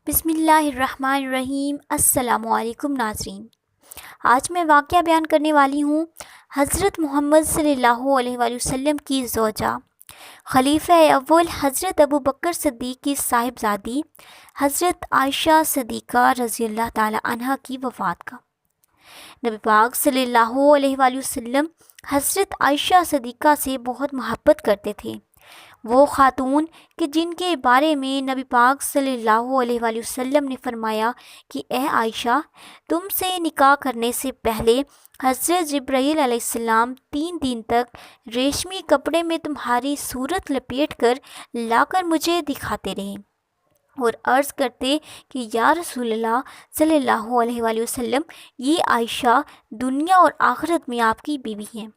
بسم اللہ الرحمن الرحیم۔ السلام علیکم ناظرین، آج میں واقعہ بیان کرنے والی ہوں حضرت محمد صلی اللہ علیہ وآلہ وسلم کی زوجہ خلیفہ اول حضرت ابو بکر صدیق کی صاحبزادی حضرت عائشہ صدیقہ رضی اللہ تعالی عنہا کی وفات کا۔ نبی پاک صلی اللہ علیہ وآلہ وسلم حضرت عائشہ صدیقہ سے بہت محبت کرتے تھے۔ وہ خاتون کہ جن کے بارے میں نبی پاک صلی اللہ علیہ وآلہ وسلم نے فرمایا کہ اے عائشہ، تم سے نکاح کرنے سے پہلے حضرت جبرائیل علیہ السلام 3 دن تک ریشمی کپڑے میں تمہاری صورت لپیٹ کر لا کر مجھے دکھاتے رہے اور عرض کرتے کہ یا رسول اللہ صلی اللہ علیہ وآلہ وسلم، یہ عائشہ دنیا اور آخرت میں آپ کی بیوی ہیں۔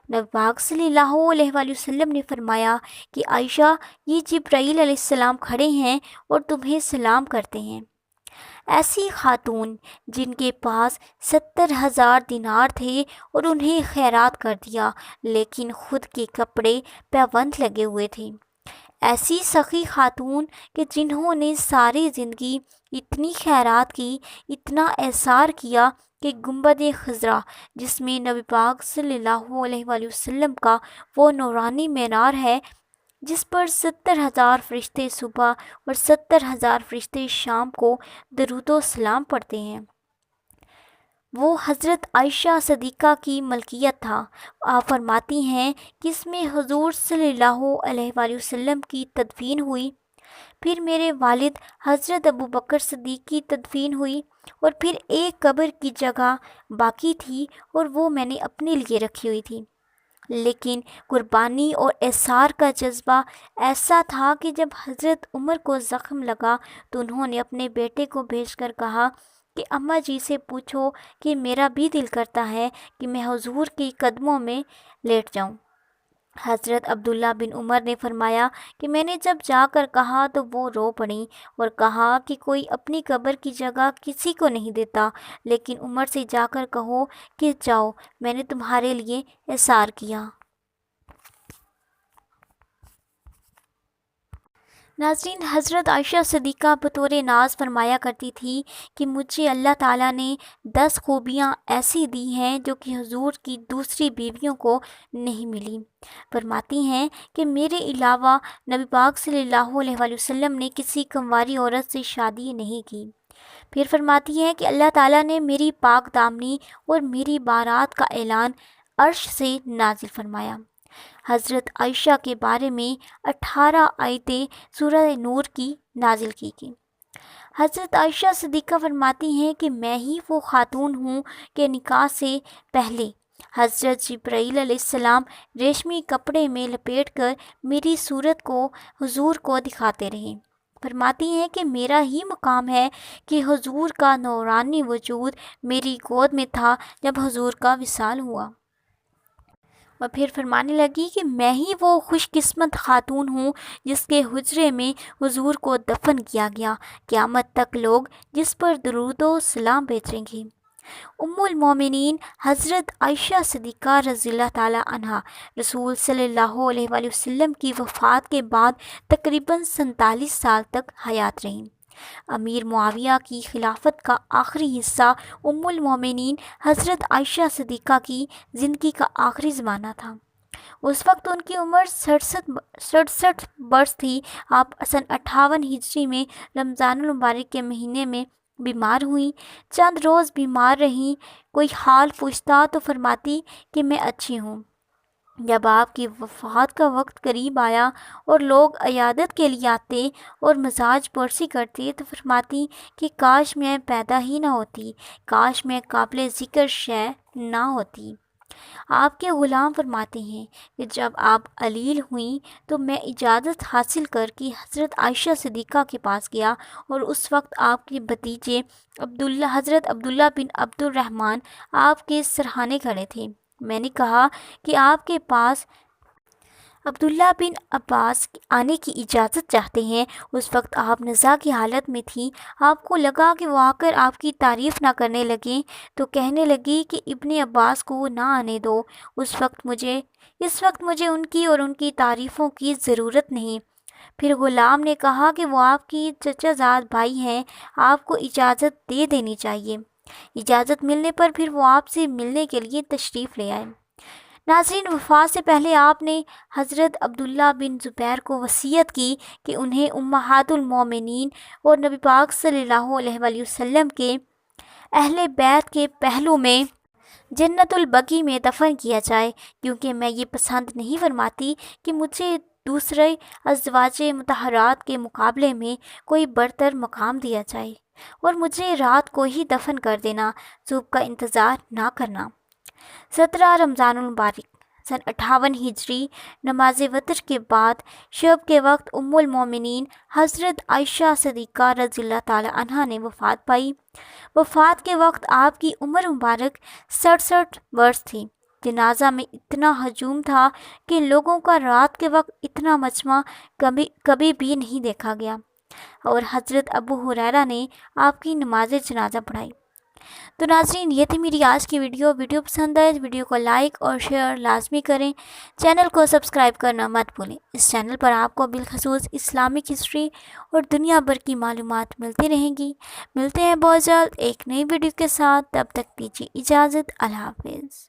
نبی پاک صلی اللہ علیہ وآلہ وسلم نے فرمایا کہ عائشہ، یہ جبرائیل علیہ السلام کھڑے ہیں اور تمہیں سلام کرتے ہیں۔ ایسی خاتون جن کے پاس 70,000 دینار تھے اور انہیں خیرات کر دیا لیکن خود کے کپڑے پیوند لگے ہوئے تھے۔ ایسی سخی خاتون کہ جنہوں نے ساری زندگی اتنی خیرات کی، اتنا احسار کیا کہ گنبد خضرا جس میں نبی پاک صلی اللہ علیہ وآلہ وسلم کا وہ نورانی مینار ہے، جس پر 70,000 فرشتے صبح اور 70,000 فرشتے شام کو درود و سلام پڑھتے ہیں، وہ حضرت عائشہ صدیقہ کی ملکیت تھا۔ آپ فرماتی ہیں کہ اس میں حضور صلی اللہ علیہ وآلہ وسلم کی تدفین ہوئی، پھر میرے والد حضرت ابو بکر صدیق کی تدفین ہوئی، اور پھر ایک قبر کی جگہ باقی تھی اور وہ میں نے اپنے لیے رکھی ہوئی تھی۔ لیکن قربانی اور احسار کا جذبہ ایسا تھا کہ جب حضرت عمر کو زخم لگا تو انہوں نے اپنے بیٹے کو بھیج کر کہا کہ اماں جی سے پوچھو کہ میرا بھی دل کرتا ہے کہ میں حضور کے قدموں میں لیٹ جاؤں۔ حضرت عبداللہ بن عمر نے فرمایا کہ میں نے جب جا کر کہا تو وہ رو پڑیں اور کہا کہ کوئی اپنی قبر کی جگہ کسی کو نہیں دیتا، لیکن عمر سے جا کر کہو کہ جاؤ، میں نے تمہارے لیے احسار کیا۔ ناظرین، حضرت عائشہ صدیقہ بطور ناز فرمایا کرتی تھی کہ مجھے اللہ تعالیٰ نے 10 خوبیاں ایسی دی ہیں جو کہ حضور کی دوسری بیویوں کو نہیں ملی۔ فرماتی ہیں کہ میرے علاوہ نبی پاک صلی اللہ علیہ وآلہ وسلم نے کسی کنواری عورت سے شادی نہیں کی۔ پھر فرماتی ہیں کہ اللہ تعالیٰ نے میری پاک دامنی اور میری بارات کا اعلان عرش سے نازل فرمایا۔ حضرت عائشہ کے بارے میں 18 آیتیں سورہ نور کی نازل کی گئیں۔ حضرت عائشہ صدیقہ فرماتی ہیں کہ میں ہی وہ خاتون ہوں کہ نکاح سے پہلے حضرت جبرائیل علیہ السلام ریشمی کپڑے میں لپیٹ کر میری صورت کو حضور کو دکھاتے رہے۔ فرماتی ہیں کہ میرا ہی مقام ہے کہ حضور کا نورانی وجود میری گود میں تھا جب حضور کا وصال ہوا، اور پھر فرمانے لگی کہ میں ہی وہ خوش قسمت خاتون ہوں جس کے حجرے میں حضور کو دفن کیا گیا، قیامت تک لوگ جس پر درود و سلام بھیجیں گے۔ ام المومنین حضرت عائشہ صدیقہ رضی اللہ تعالی عنہا رسول صلی اللہ علیہ وآلہ وسلم کی وفات کے بعد تقریباً 47 سال تک حیات رہیں۔ امیر معاویہ کی خلافت کا آخری حصہ ام المومنین حضرت عائشہ صدیقہ کی زندگی کا آخری زمانہ تھا۔ اس وقت ان کی عمر 67 برس تھی۔ آپ سن 58 ہجری میں رمضان المبارک کے مہینے میں بیمار ہوئیں۔ چند روز بیمار رہیں، کوئی حال پوچھتا تو فرماتی کہ میں اچھی ہوں۔ جب آپ کی وفات کا وقت قریب آیا اور لوگ عیادت کے لیے آتے اور مزاج پرسی کرتے تو فرماتی کہ کاش میں پیدا ہی نہ ہوتی، کاش میں قابل ذکر شے نہ ہوتی۔ آپ کے غلام فرماتے ہیں کہ جب آپ علیل ہوئیں تو میں اجازت حاصل کر کے حضرت عائشہ صدیقہ کے پاس گیا، اور اس وقت آپ کے بھتیجے حضرت عبداللہ بن عبد الرحمن آپ کے سرہانے کھڑے تھے۔ میں نے کہا کہ آپ کے پاس عبداللہ بن عباس آنے کی اجازت چاہتے ہیں۔ اس وقت آپ نزا کی حالت میں تھیں۔ آپ کو لگا کہ وہ آ کر آپ کی تعریف نہ کرنے لگیں تو کہنے لگی کہ ابن عباس کو نہ آنے دو، اس وقت مجھے ان کی اور ان کی تعریفوں کی ضرورت نہیں۔ پھر غلام نے کہا کہ وہ آپ کی چچا زاد بھائی ہیں، آپ کو اجازت دے دینی چاہیے۔ اجازت ملنے پر پھر وہ آپ سے ملنے کے لیے تشریف لے آئے۔ ناظرین، وفات سے پہلے آپ نے حضرت عبداللہ بن زبیر کو وصیت کی کہ انہیں امہات المومنین اور نبی پاک صلی اللہ علیہ وآلہ وسلم کے اہل بیت کے پہلو میں جنت البقیع میں دفن کیا جائے، کیونکہ میں یہ پسند نہیں فرماتی کہ مجھے دوسرے ازواج مطہرات کے مقابلے میں کوئی برتر مقام دیا جائے، اور مجھے رات کو ہی دفن کر دینا، صبح کا انتظار نہ کرنا۔ 17 رمضان المبارک سن 58 ہجری نماز وتر کے بعد شب کے وقت ام المومنین حضرت عائشہ صدیقہ رضی اللہ تعالی عنہا نے وفات پائی۔ وفات کے وقت آپ کی عمر مبارک 67 برس تھی۔ جنازہ میں اتنا ہجوم تھا کہ لوگوں کا رات کے وقت اتنا مجمع کبھی بھی نہیں دیکھا گیا، اور حضرت ابو ہریرہ نے آپ کی نماز جنازہ پڑھائی۔ تو ناظرین، یہ تھی میری آج کی ویڈیو پسند آئے تو ویڈیو کو لائک اور شیئر لازمی کریں، چینل کو سبسکرائب کرنا مت بھولیں۔ اس چینل پر آپ کو بالخصوص اسلامک ہسٹری اور دنیا بھر کی معلومات ملتی رہیں گی۔ ملتے ہیں بہت جلد ایک نئی ویڈیو کے ساتھ، تب تک دیجیے اجازت، اللہ حافظ۔